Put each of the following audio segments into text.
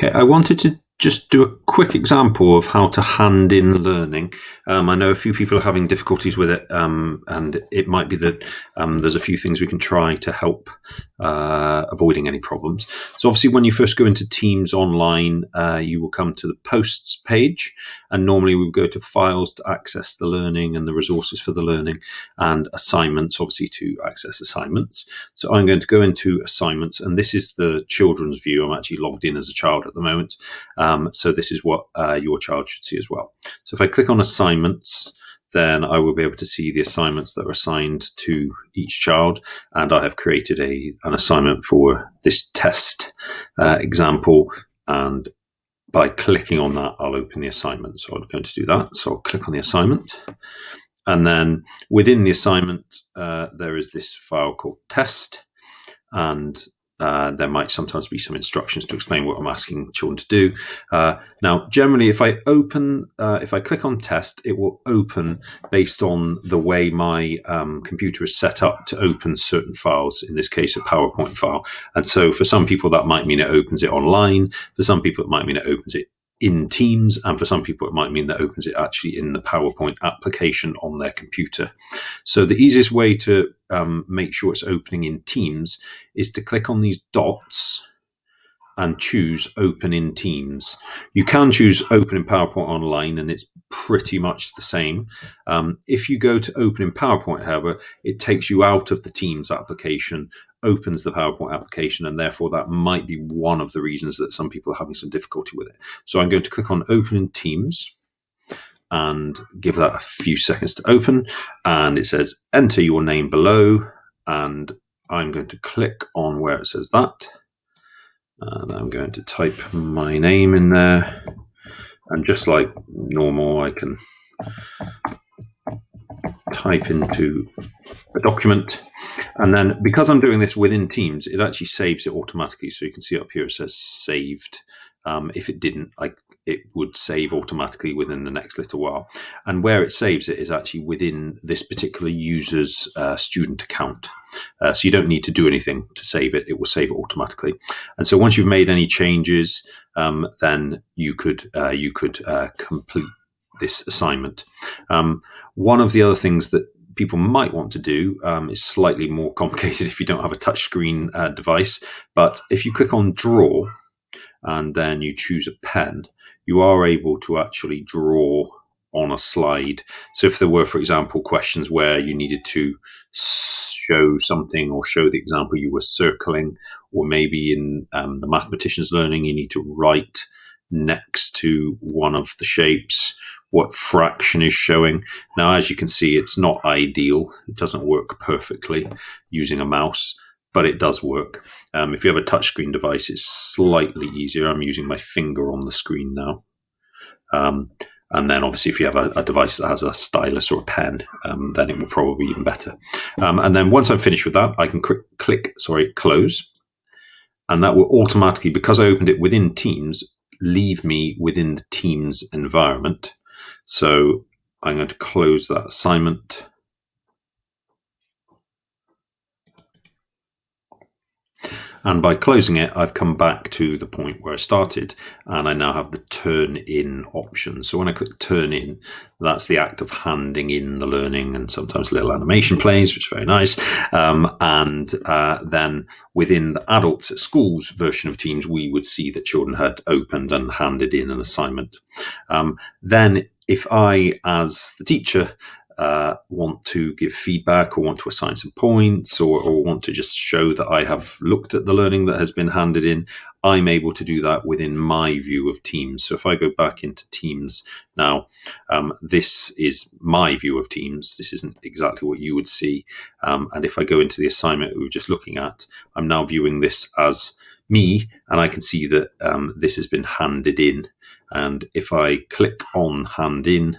Okay, I wanted to just do a quick example of how to hand in learning. I know a few people are having difficulties with it, and it might be that there's a few things we can try to help avoiding any problems. So obviously when you first go into Teams online, you will come to the posts page, and normally we would go to files to access the learning and the resources for the learning, and assignments, obviously, to access assignments. So I'm going to go into assignments, and this is the children's view. I'm actually logged in as a child at the moment. So this is what your child should see as well. So if I click on assignments, then I will be able to see the assignments that are assigned to each child. And I have created an assignment for this test example. And by clicking on that, I'll open the assignment. So I'm going to do that. So I'll click on the assignment. And then within the assignment, there is this file called test. And there might sometimes be some instructions to explain what I'm asking children to do. Now, generally, if I click on test, it will open based on the way my computer is set up to open certain files, in this case, a PowerPoint file. And so for some people, that might mean it opens it online. For some people, it might mean it opens it in Teams, and for some people it might mean that opens it actually in the PowerPoint application on their computer. So the easiest way to make sure it's opening in Teams is to click on these dots and choose Open in Teams. You can choose Open in PowerPoint online, and it's pretty much the same. If you go to Open in PowerPoint, however, it takes you out of the Teams application, opens the PowerPoint application, and therefore that might be one of the reasons that some people are having some difficulty with it. So I'm going to click on Open in Teams and give that a few seconds to open. And it says, enter your name below. And I'm going to click on where it says that. And I'm going to type my name in there. And just like normal, I can type into a document. And then because I'm doing this within Teams, it actually saves it automatically. So you can see up here it says saved. If it didn't, it would save automatically within the next little while. And where it saves it is actually within this particular user's student account. So you don't need to do anything to save it. It will save it automatically. And so once you've made any changes, then you could complete this assignment. One of the other things that people might want to do is slightly more complicated if you don't have a touchscreen device. But if you click on Draw and then you choose a pen, you are able to actually draw on a slide. So if there were, for example, questions where you needed to show something or show the example you were circling, or maybe in the mathematician's learning, you need to write next to one of the shapes what fraction is showing. Now, as you can see, it's not ideal. It doesn't work perfectly using a mouse, but it does work. If you have a touchscreen device, it's slightly easier. I'm using my finger on the screen now. And then obviously if you have a device that has a stylus or a pen, then it will probably be even better. And then once I'm finished with that, I can click close. And that will automatically, because I opened it within Teams, leave me within the Teams environment. So I'm going to close that assignment. And by closing it, I've come back to the point where I started, and I now have the turn in option. So when I click turn in, that's the act of handing in the learning, and sometimes little animation plays, which is very nice. Then within the adults at schools version of Teams, we would see that children had opened and handed in an assignment. Then if I, as the teacher, want to give feedback or want to assign some points or want to just show that I have looked at the learning that has been handed in, I'm able to do that within my view of Teams. So if I go back into Teams now, this is my view of Teams. This isn't exactly what you would see. And if I go into the assignment we were just looking at, I'm now viewing this as me, and I can see that this has been handed in. And if I click on hand in,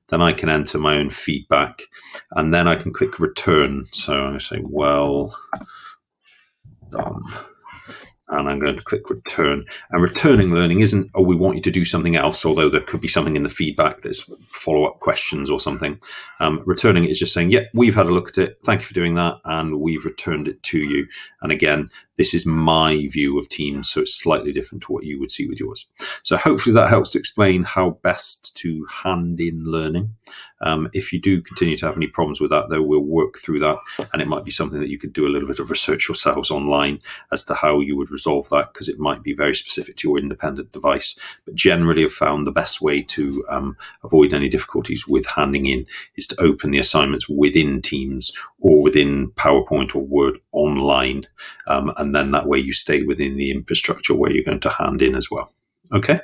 then I can enter my own feedback, and then I can click return. So I say, well done. and I'm going to click return. And returning learning isn't, oh, we want you to do something else, although there could be something in the feedback that's follow-up questions or something. Returning it is just saying, yeah, we've had a look at it. Thank you for doing that. And we've returned it to you. And again, this is my view of Teams, so it's slightly different to what you would see with yours. So hopefully that helps to explain how best to hand in learning. If you do continue to have any problems with that, though, we'll work through that. And it might be something that you could do a little bit of research yourselves online as to how you would resolve that, because it might be very specific to your independent device. But generally, I've found the best way to avoid any difficulties with handing in is to open the assignments within Teams or within PowerPoint or Word online. And then that way you stay within the infrastructure where you're going to hand in as well. Okay.